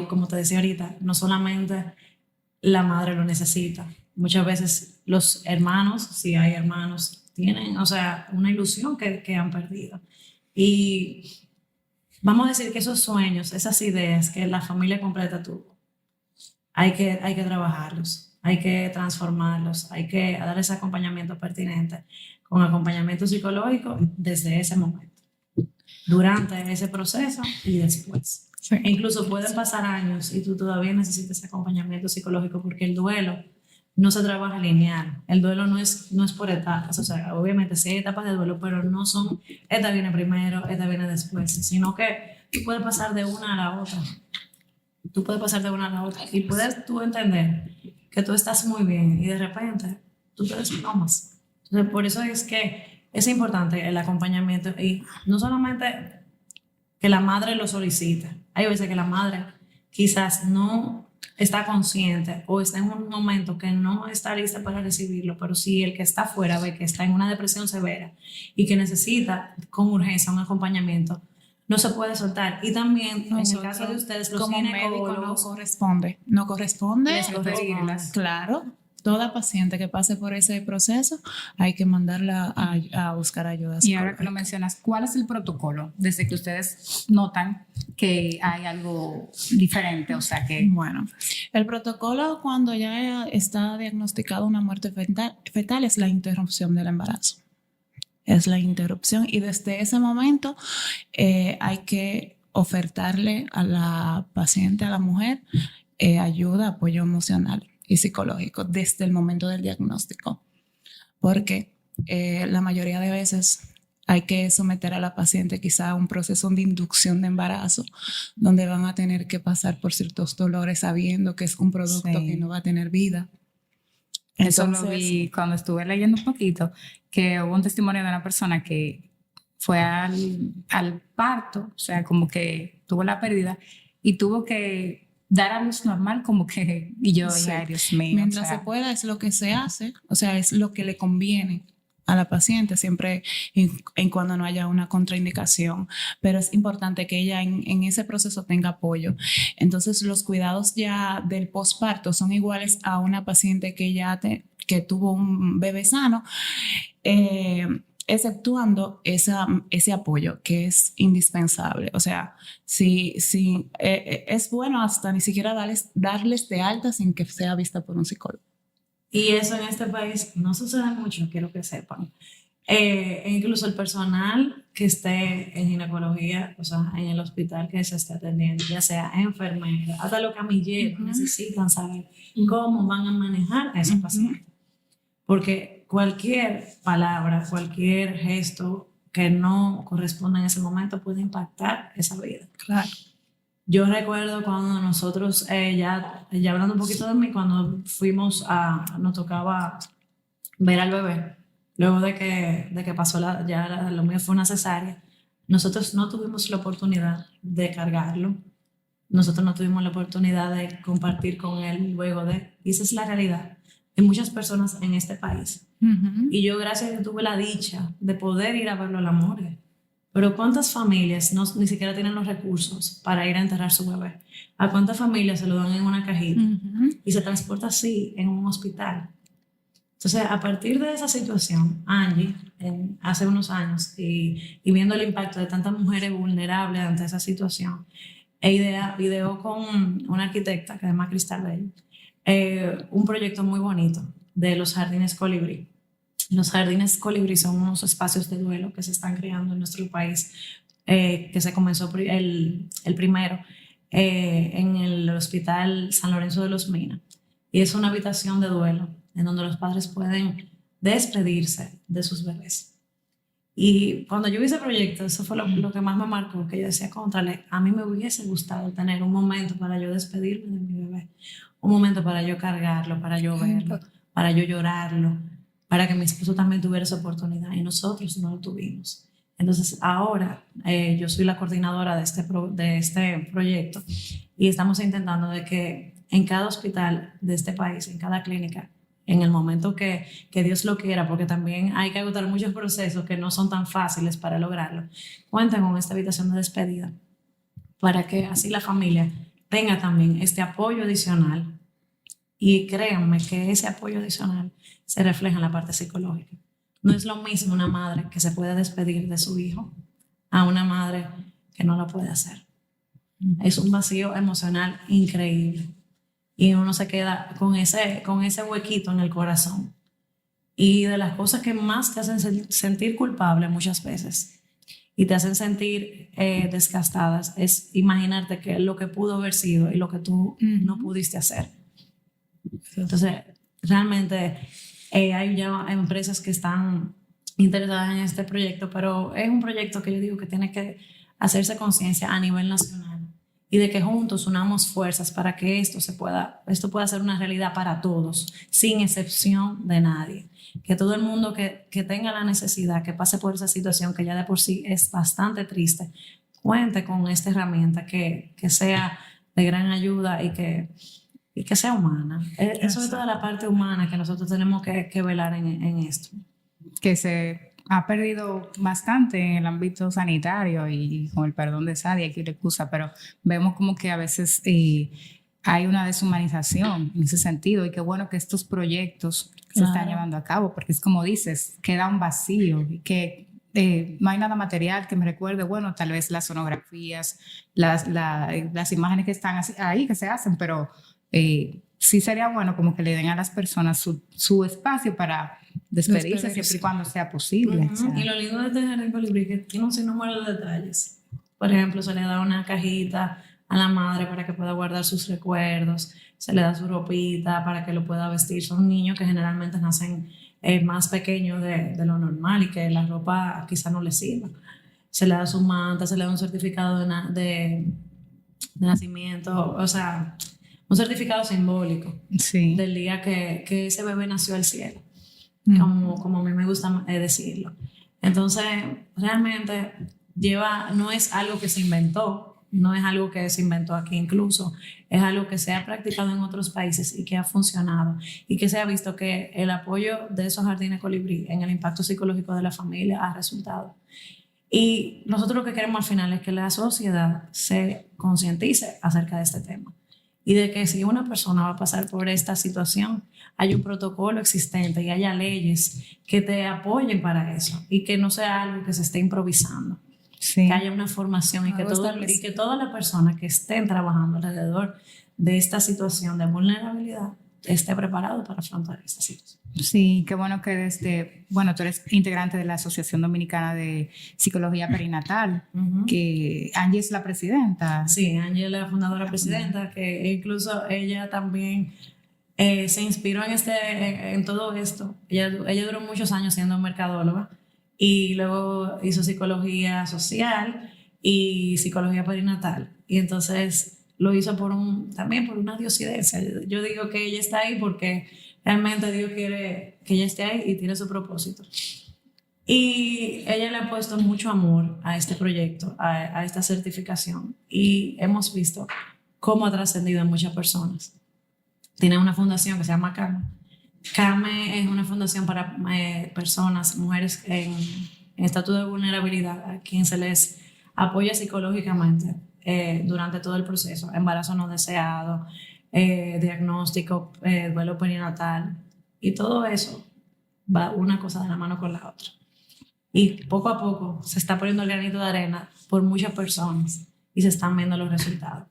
Como te decía ahorita, no solamente la madre lo necesita, muchas veces los hermanos, si hay hermanos, tienen, o sea, una ilusión que han perdido. Y vamos a decir que esos sueños, esas ideas que la familia completa tuvo, hay que trabajarlos, hay que transformarlos, hay que dar ese acompañamiento pertinente con acompañamiento psicológico desde ese momento, durante ese proceso y después. Sí. E incluso pueden pasar años y tú todavía necesitas ese acompañamiento psicológico porque el duelo no se trabaja lineal. El duelo no es por etapas. O sea, obviamente sí hay etapas de duelo, pero no son esta viene primero, esta viene después, sino que tú puedes pasar de una a la otra. Tú puedes pasar de una a la otra y puedes tú entender que tú estás muy bien y de repente tú te desplomas. Entonces, por eso es que es importante el acompañamiento y no solamente que la madre lo solicite. Hay veces que la madre quizás no está consciente o está en un momento que no está lista para recibirlo, pero si el que está afuera ve que está en una depresión severa y que necesita con urgencia un acompañamiento, no se puede soltar. Y también, en el caso de ustedes, los como médico no ginecólogos, corresponde. No corresponde. Les corresponde. Claro. Toda paciente que pase por ese proceso hay que mandarla a buscar ayuda Y ahora que lo psicológica. mencionas, ¿cuál es el protocolo desde que ustedes notan que hay algo diferente? O sea, que Bueno, el protocolo cuando ya está diagnosticada una muerte fetal es la interrupción del embarazo. Es la interrupción y desde ese momento hay que ofertarle a la paciente, a la mujer, ayuda, apoyo emocional y psicológico desde el momento del diagnóstico. Porque la mayoría de veces hay que someter a la paciente quizá a un proceso de inducción de embarazo, donde van a tener que pasar por ciertos dolores sabiendo que es un producto Sí. que no va a tener vida. eso lo vi cuando estuve leyendo un poquito, que hubo un testimonio de una persona que fue al parto, o sea, como que tuvo la pérdida y tuvo que dar a luz normal, como que, y yo Sí. dije, ay, Dios mío. Mientras o sea, se pueda es lo que se hace, o sea, es lo que le conviene a la paciente, siempre en cuando no haya una contraindicación, pero es importante que ella en ese proceso tenga apoyo. Entonces, los cuidados ya del posparto son iguales a una paciente que ya que tuvo un bebé sano. exceptuando ese apoyo que es indispensable. O sea, si es bueno hasta ni siquiera darles de alta sin que sea vista por un psicólogo. Y eso en este país no sucede mucho, quiero que sepan. E incluso el personal que esté en ginecología, o sea, en el hospital que se esté atendiendo, ya sea enfermera, hasta los camilleros necesitan saber cómo van a manejar a esos pacientes. Porque cualquier palabra, cualquier gesto que no corresponda en ese momento puede impactar esa vida. Claro. Yo recuerdo cuando nosotros, ya hablando un poquito de mí, cuando nos tocaba ver al bebé, luego de que pasó lo mío fue una cesárea, nosotros no tuvimos la oportunidad de cargarlo, nosotros no tuvimos la oportunidad de compartir con él y esa es la realidad de muchas personas en este país. Y yo, gracias a Dios, tuve la dicha de poder ir a verlo a la morgue. Pero ¿cuántas familias ni siquiera tienen los recursos para ir a enterrar su bebé? ¿A cuántas familias se lo dan en una cajita y se transporta así en un hospital? Entonces, a partir de esa situación, Angie, hace unos años, y viendo el impacto de tantas mujeres vulnerables ante esa situación, ideó con una arquitecta que se llama Cristal Bell, un proyecto muy bonito de los jardines Colibrí. Los jardines Colibrí son unos espacios de duelo que se están creando en nuestro país, que se comenzó el primero en el Hospital San Lorenzo de los Minas. Y es una habitación de duelo en donde los padres pueden despedirse de sus bebés. Y cuando yo vi ese proyecto, eso fue lo que más me marcó, que yo decía, contrale, a mí me hubiese gustado tener un momento para yo despedirme de mi bebé, un momento para yo cargarlo, para yo verlo, para yo llorarlo, para que mi esposo también tuviera esa oportunidad, y nosotros no lo tuvimos. Entonces ahora yo soy la coordinadora de este proyecto, y estamos intentando de que en cada hospital de este país, en cada clínica, en el momento que Dios lo quiera, porque también hay que agotar muchos procesos que no son tan fáciles para lograrlo, cuenten con esta habitación de despedida, para que así la familia tenga también este apoyo adicional. Y créanme que ese apoyo adicional se refleja en la parte psicológica. No es lo mismo una madre que se puede despedir de su hijo a una madre que no lo puede hacer. Es un vacío emocional increíble. Y uno se queda con ese huequito en el corazón. Y de las cosas que más te hacen sentir culpable muchas veces y te hacen sentir desgastadas es imaginarte que lo que pudo haber sido y lo que tú no pudiste hacer. Entonces, realmente hay ya empresas que están interesadas en este proyecto, pero es un proyecto que yo digo que tiene que hacerse conciencia a nivel nacional, y de que juntos unamos fuerzas para que esto pueda ser una realidad para todos, sin excepción de nadie. Que todo el mundo que tenga la necesidad, que pase por esa situación que ya de por sí es bastante triste, cuente con esta herramienta que sea de gran ayuda y que sea humana. Eso es toda la parte humana que nosotros tenemos que velar en esto. Que se ha perdido bastante en el ámbito sanitario, y con el perdón de Sadia, aquí le excusa, pero vemos como que a veces hay una deshumanización en ese sentido, y qué bueno que estos proyectos se están llevando a cabo, porque es como dices, queda un vacío y que no hay nada material que me recuerde, bueno, tal vez las sonografías, las imágenes que están ahí, que se hacen, pero sí sería bueno como que le den a las personas su espacio para despedirse siempre y cuando sea posible. O sea. Y lo lindo de este jardín Colibrí que tiene un sinnúmero de detalles. Por ejemplo, se le da una cajita a la madre para que pueda guardar sus recuerdos, se le da su ropita para que lo pueda vestir. Son niños que generalmente nacen más pequeños de lo normal y que la ropa quizá no les sirva. Se le da su manta, se le da un certificado de nacimiento, o sea, un certificado simbólico del día que ese bebé nació al cielo, como a mí me gusta decirlo. Entonces, realmente no es algo que se inventó, no es algo que se inventó aquí incluso, es algo que se ha practicado en otros países y que ha funcionado, y que se ha visto que el apoyo de esos jardines Colibrí en el impacto psicológico de la familia ha resultado. Y nosotros lo que queremos al final es que la sociedad se concientice acerca de este tema y de que si una persona va a pasar por esta situación, hay un protocolo existente y haya leyes que te apoyen para eso y que no sea algo que se esté improvisando. Sí. Que haya una formación y que todas las personas que estén trabajando alrededor de esta situación de vulnerabilidad esté preparado para afrontar esta situación. Sí, qué bueno que bueno, tú eres integrante de la Asociación Dominicana de Psicología Perinatal, que Angie es la presidenta. Sí, Angie es la fundadora presidenta, que incluso ella también se inspiró en todo esto. Ella duró muchos años siendo mercadóloga y luego hizo psicología social y psicología perinatal. Y entonces lo hizo también por una diosidencia. Yo digo que ella está ahí porque realmente Dios quiere que ella esté ahí y tiene su propósito. Y ella le ha puesto mucho amor a este proyecto, a esta certificación. Y hemos visto cómo ha trascendido en muchas personas. Tiene una fundación que se llama CAME. CAME es una fundación para personas, mujeres en estatus de vulnerabilidad, a quien se les apoya psicológicamente durante todo el proceso, embarazo no deseado, diagnóstico, duelo perinatal, y todo eso va una cosa de la mano con la otra. Y poco a poco se está poniendo el granito de arena por muchas personas y se están viendo los resultados.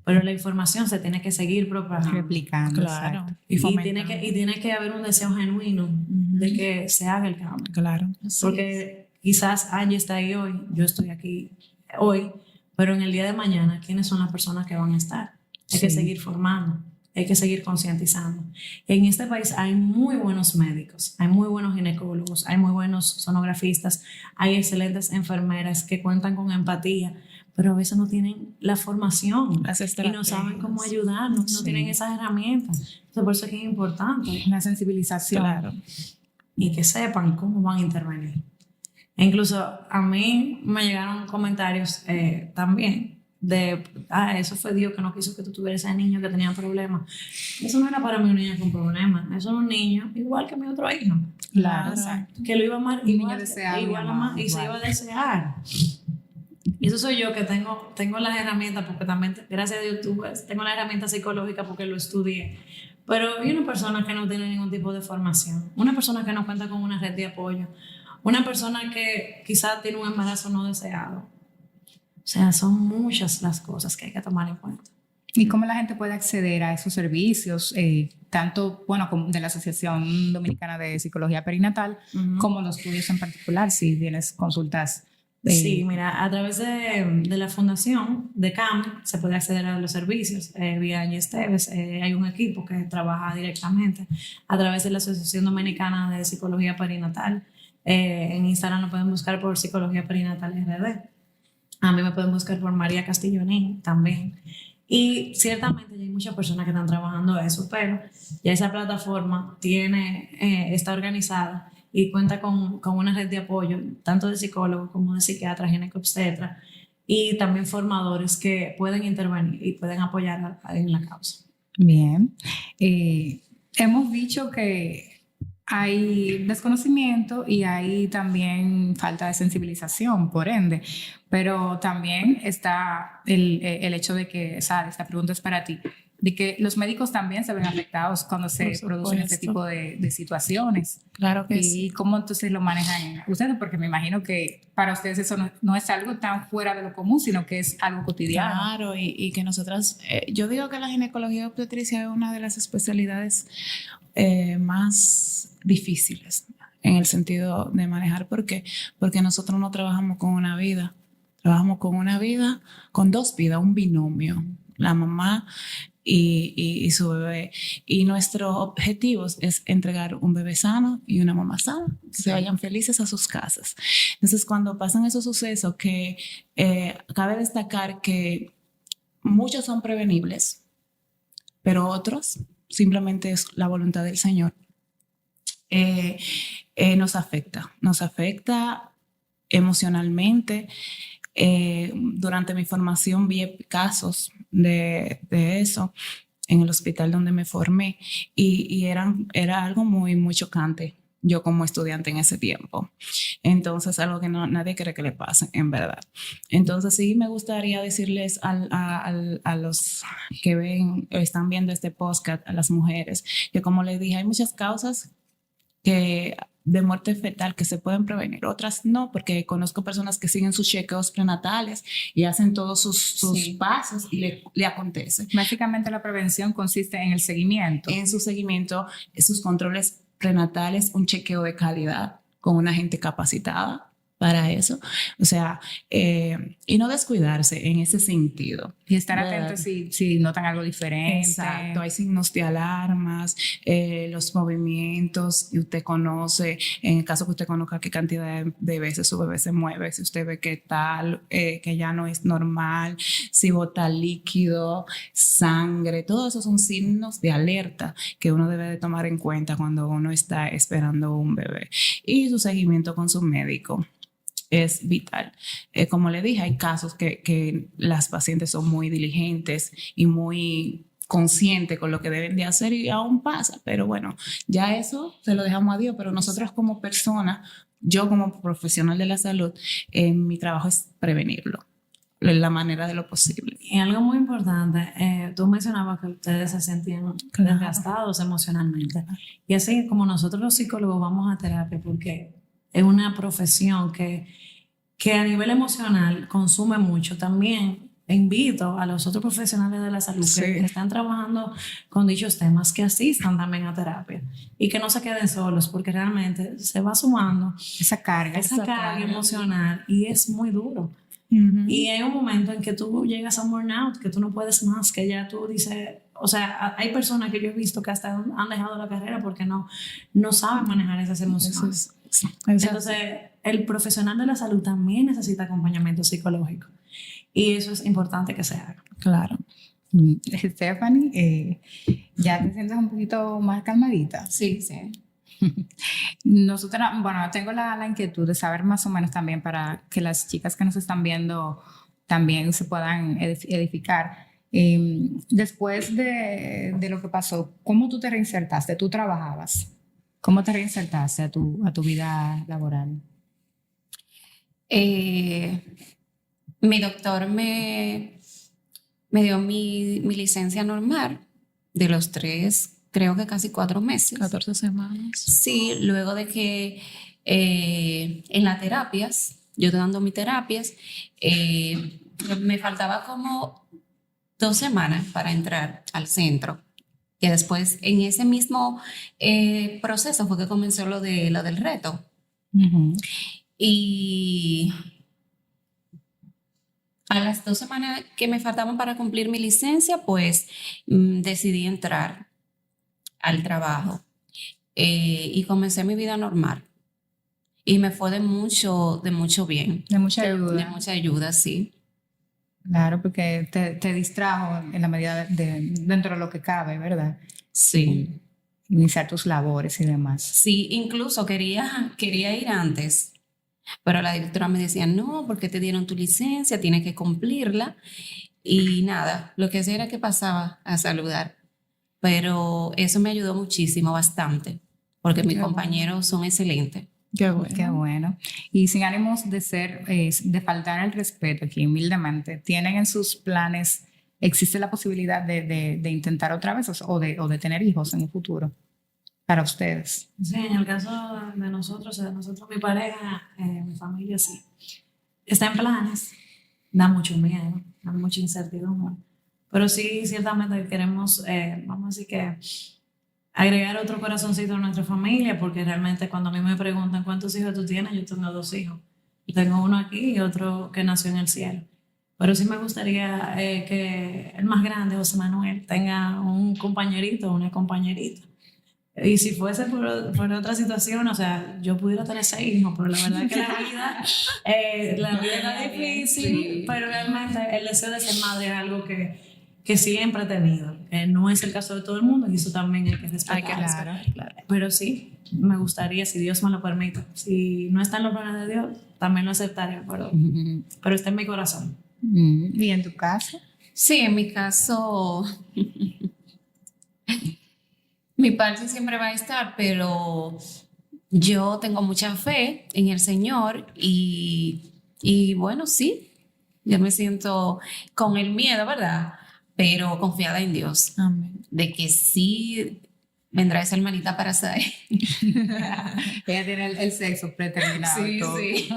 Pero la información se tiene que seguir propagando. Replicando, Claro. Y tiene que haber un deseo genuino de que se haga el cambio. Claro. Porque quizás Angie está ahí hoy, yo estoy aquí hoy, pero en el día de mañana, ¿quiénes son las personas que van a estar? Hay que seguir formando, hay que seguir concientizando. En este país hay muy buenos médicos, hay muy buenos ginecólogos, hay muy buenos sonografistas, hay excelentes enfermeras que cuentan con empatía, pero a veces no tienen la formación y no saben cómo ayudarnos, no tienen esas herramientas. Entonces, por eso es que es importante. Una sensibilización. Claro. Y que sepan cómo van a intervenir. E incluso a mí me llegaron comentarios también de, eso fue Dios que no quiso que tú tuvieras ese niño que tenía problemas. Eso no era para mí un niño con problemas, eso era un niño igual que mi otro hijo. Claro. Que lo iba a amar igual, deseado y se iba a desear. Y eso soy yo que tengo las herramientas, porque también, gracias a Dios, tengo las herramientas psicológicas porque lo estudié. Pero hay una persona que no tiene ningún tipo de formación, una persona que no cuenta con una red de apoyo, una persona que quizás tiene un embarazo no deseado. O sea, son muchas las cosas que hay que tomar en cuenta. ¿Y cómo la gente puede acceder a esos servicios, tanto, bueno, como de la Asociación Dominicana de Psicología Perinatal, como los tuyos en particular, si tienes consultas? Sí, mira, a través de la fundación de CAME se puede acceder a los servicios vía Angie Esteves. Hay un equipo que trabaja directamente a través de la Asociación Dominicana de Psicología Perinatal. En Instagram lo pueden buscar por Psicología Perinatal RD. A mí me pueden buscar por María Castillonín también. Y ciertamente ya hay muchas personas que están trabajando eso, pero ya esa plataforma está organizada y cuenta con una red de apoyo, tanto de psicólogos como de psiquiatras, ginecobstetras, y también formadores que pueden intervenir y pueden apoyar en la causa. Bien. Hemos dicho que hay desconocimiento y hay también falta de sensibilización, por ende, pero también está el hecho de que, Sara, esta pregunta es para ti, de que los médicos también se ven afectados cuando se producen este tipo de situaciones. Claro que sí. ¿Y cómo entonces lo manejan ustedes? Porque me imagino que para ustedes eso no es algo tan fuera de lo común, sino que es algo cotidiano. Claro, y que nosotras, yo digo que la ginecología obstetricia es una de las especialidades más difíciles en el sentido de manejar. ¿Por qué? Porque nosotros no trabajamos con una vida, trabajamos con una vida, con dos vidas, un binomio, la mamá y su bebé. Y nuestro objetivo es entregar un bebé sano y una mamá sana, que se vayan felices a sus casas. Entonces, cuando pasan esos sucesos, que cabe destacar que muchos son prevenibles, pero otros simplemente es la voluntad del Señor. Nos afecta emocionalmente. Durante mi formación vi casos de eso en el hospital donde me formé y era algo muy, muy chocante yo como estudiante en ese tiempo. Entonces, algo que nadie quiere que le pase, en verdad. Entonces, sí me gustaría decirles a los que ven, están viendo este podcast, a las mujeres, que como les dije, hay muchas causas de muerte fetal que se pueden prevenir, otras no, porque conozco personas que siguen sus chequeos prenatales y hacen todos sus pasos y le acontece. Básicamente la prevención consiste en el seguimiento. En su seguimiento, sus controles prenatales, un chequeo de calidad con una gente capacitada para eso. O sea, y no descuidarse en ese sentido. Y estar atentos si notan algo diferente. Exacto, hay signos de alarmas, los movimientos, y usted conoce, en el caso que usted conozca qué cantidad de veces su bebé se mueve, si usted ve que tal, que ya no es normal, si bota líquido, sangre, todos esos son signos de alerta que uno debe de tomar en cuenta cuando uno está esperando un bebé. Y su seguimiento con su médico es vital. Como le dije, hay casos que las pacientes son muy diligentes y muy conscientes con lo que deben de hacer y aún pasa, pero bueno, ya eso se lo dejamos a Dios, pero nosotros como personas, yo como profesional de la salud, mi trabajo es prevenirlo de la manera de lo posible. Y algo muy importante, tú mencionabas que ustedes se sentían desgastados emocionalmente. Y así como nosotros los psicólogos vamos a terapia porque es una profesión que a nivel emocional consume mucho. También invito a los otros profesionales de la salud que están trabajando con dichos temas que asistan también a terapia y que no se queden solos, porque realmente se va sumando esa carga emocional y es muy duro. Y hay un momento en que tú llegas a un burnout, que tú no puedes más, que ya tú dices, o sea, hay personas que yo he visto que hasta han dejado la carrera porque no saben manejar esas emociones. Entonces, el profesional de la salud también necesita acompañamiento psicológico y eso es importante que se haga. Claro. Stephanie, ¿ya te sientes un poquito más calmadita? Sí, sí. Nosotras, bueno, tengo la inquietud de saber más o menos también para que las chicas que nos están viendo también se puedan edificar. Después de lo que pasó, ¿cómo tú te reinsertaste? ¿Tú trabajabas? ¿Cómo te reinsertaste a tu vida laboral? Mi doctor me dio mi licencia normal de los 3, creo que casi 4 meses. 14 semanas. Sí, luego de que en las terapias, yo dando mis terapias, me faltaba como 2 semanas para entrar al centro. Que después, en ese mismo proceso, fue que comenzó lo del reto. Uh-huh. Y a las 2 semanas que me faltaban para cumplir mi licencia, pues decidí entrar al trabajo y comencé mi vida normal. Y me fue de mucho bien. De mucha ayuda. De mucha ayuda, sí. Claro, porque te distrajo en la medida dentro de lo que cabe, ¿verdad? Sí. Iniciar tus labores y demás. Sí, incluso quería ir antes, pero la directora me decía, no, porque te dieron tu licencia, tienes que cumplirla. Y nada, lo que hacía era que pasaba a saludar. Pero eso me ayudó muchísimo, bastante, porque mis compañeros son excelentes. Qué bueno. Qué bueno. Y sin ánimos de de faltar al respeto aquí, humildemente, ¿tienen en sus planes, existe la posibilidad de intentar otra vez o de tener hijos en el futuro para ustedes? Sí, en el caso de nosotros, mi pareja, mi familia, sí. Está en planes, da mucho miedo, da mucha incertidumbre, pero sí, ciertamente queremos, vamos a decir que agregar otro corazoncito a nuestra familia, porque realmente cuando a mí me preguntan cuántos hijos tú tienes, yo tengo 2 hijos. Tengo uno aquí y otro que nació en el cielo. Pero sí me gustaría que el más grande, José Manuel, tenga un compañerito o una compañerita. Y si fuese por otra situación, o sea, yo pudiera tener 6 hijos, pero la verdad es que la vida es difícil, sí. Pero realmente el deseo de ser madre es algo que siempre he tenido. No es el caso de todo el mundo y eso también hay que respetar. Claro. Pero sí, me gustaría, si Dios me lo permite. Si no está en los planes de Dios, también lo aceptaría, pero está en mi corazón. ¿Y en tu caso? Sí, en mi caso, mi parte siempre va a estar, pero yo tengo mucha fe en el Señor y bueno, sí, yo me siento con el miedo, ¿verdad? Pero confiada en Dios, Amén. de que sí vendrá esa hermanita para saber. Ella tiene el sexo predeterminado. Sí, y todo. sí.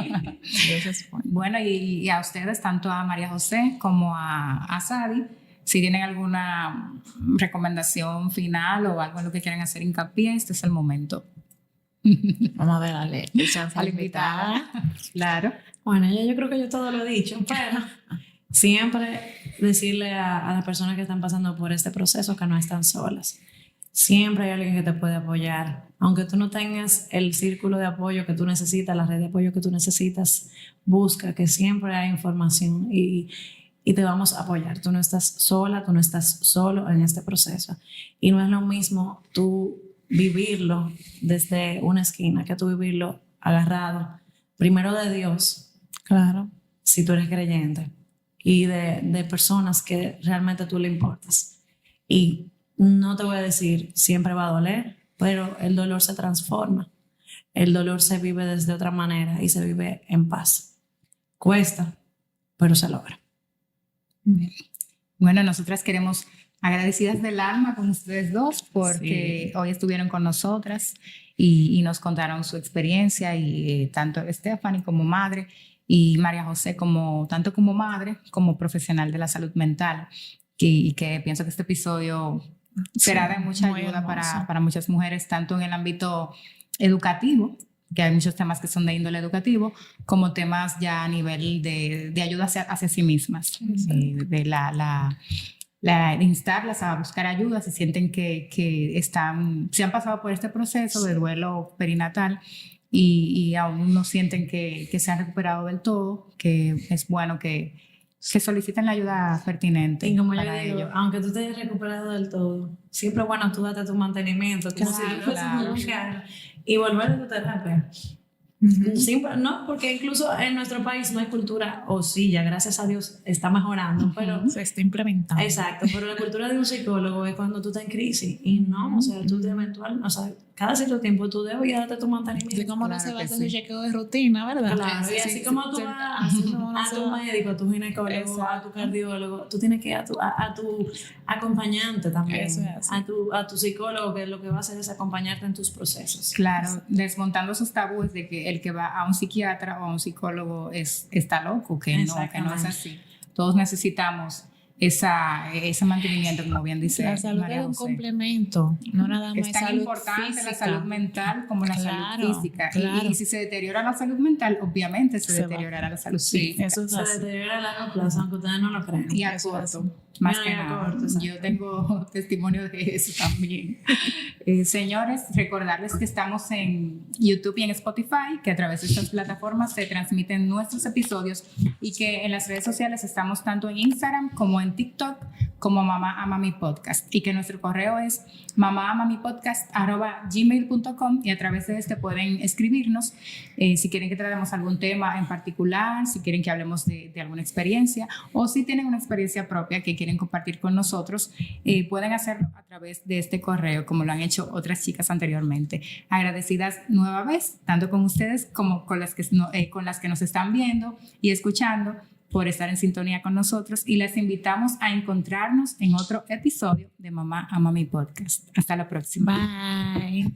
Dios es bueno. Bueno, y a ustedes, tanto a María José como a Sadi, si tienen alguna recomendación final o algo en lo que quieran hacer hincapié, este es el momento. Vamos a ver, dale chance A a la la invitada. Claro. Bueno, yo creo que yo todo lo he dicho, pero siempre decirle a las personas que están pasando por este proceso que no están solas. Siempre hay alguien que te puede apoyar. Aunque tú no tengas el círculo de apoyo que tú necesitas, la red de apoyo que tú necesitas, busca, que siempre hay información y te vamos a apoyar. Tú no estás sola, tú no estás solo en este proceso. Y no es lo mismo tú vivirlo desde una esquina que tú vivirlo agarrado, primero de Dios, Claro. si tú eres creyente, y de personas que realmente tú le importas. Y no te voy a decir, siempre va a doler, pero el dolor se transforma. El dolor se vive desde otra manera y se vive en paz. Cuesta, pero se logra. Bueno, nosotras queremos agradecidas del alma con ustedes dos porque hoy estuvieron con nosotras y nos contaron su experiencia y tanto Stephanie como madre y María José como tanto como madre como profesional de la salud mental y que pienso que este episodio será de mucha muy ayuda hermoso. para muchas mujeres, tanto en el ámbito educativo, que hay muchos temas que son de índole educativo, como temas ya a nivel de ayuda hacia sí mismas, de de instarlas a buscar ayuda si sienten que se han pasado por este proceso de duelo perinatal y aún no sienten que se han recuperado del todo, que es bueno que soliciten la ayuda pertinente Y como yo para digo, ello. aunque tú te hayas recuperado del todo, siempre es bueno tú date tu mantenimiento, como si Claro, tú fueses claro. un carro, y volver a tu terapia. Siempre, no, porque incluso en nuestro país no hay cultura, o sí, ya gracias a Dios está mejorando, pero Se está implementando. exacto, pero la cultura de un psicólogo es cuando tú estás en crisis y no, o sea, tú o sea, cada cierto tiempo tú debes ir a darte tu mantenimiento. Así como no Claro se va a que hacer sí. su chequeo de rutina, ¿verdad? Claro, y así como tú vas a tu médico, a tu ginecólogo, a tu cardiólogo, tú tienes que ir a tu acompañante también, Eso es así. a tu psicólogo, que lo que va a hacer es acompañarte en tus procesos. Claro, desmontando esos tabúes de que el que va a un psiquiatra o a un psicólogo está loco, que no es Exactamente. así. Todos necesitamos ese mantenimiento, como bien dice La salud María es un José. complemento, no nada más Es tan salud importante física. la salud mental como la Claro, salud física. claro. Y si se deteriora la salud mental, obviamente se Se va. deteriorará la salud física. Eso es Se así. deteriora a largo plazo, aunque ustedes no lo crean. Y a Eso es corto, más No, que y a nada. corto, exacto. Yo tengo testimonio de eso también. Señores, recordarles que estamos en YouTube y en Spotify, que a través de estas plataformas se transmiten nuestros episodios y que en las redes sociales estamos tanto en Instagram como en TikTok como Mamá Ama Mi Podcast y que nuestro correo es mamaamamipodcast@gmail.com y a través de este pueden escribirnos si quieren que tratemos algún tema en particular, si quieren que hablemos de alguna experiencia o si tienen una experiencia propia que quieren compartir con nosotros, pueden hacerlo a través de este correo como lo han hecho otras chicas anteriormente. Agradecidas nueva vez, tanto con ustedes como con las que nos están viendo y escuchando por estar en sintonía con nosotros y les invitamos a encontrarnos en otro episodio de Mamá Ama Mi Podcast. Hasta la próxima. Bye.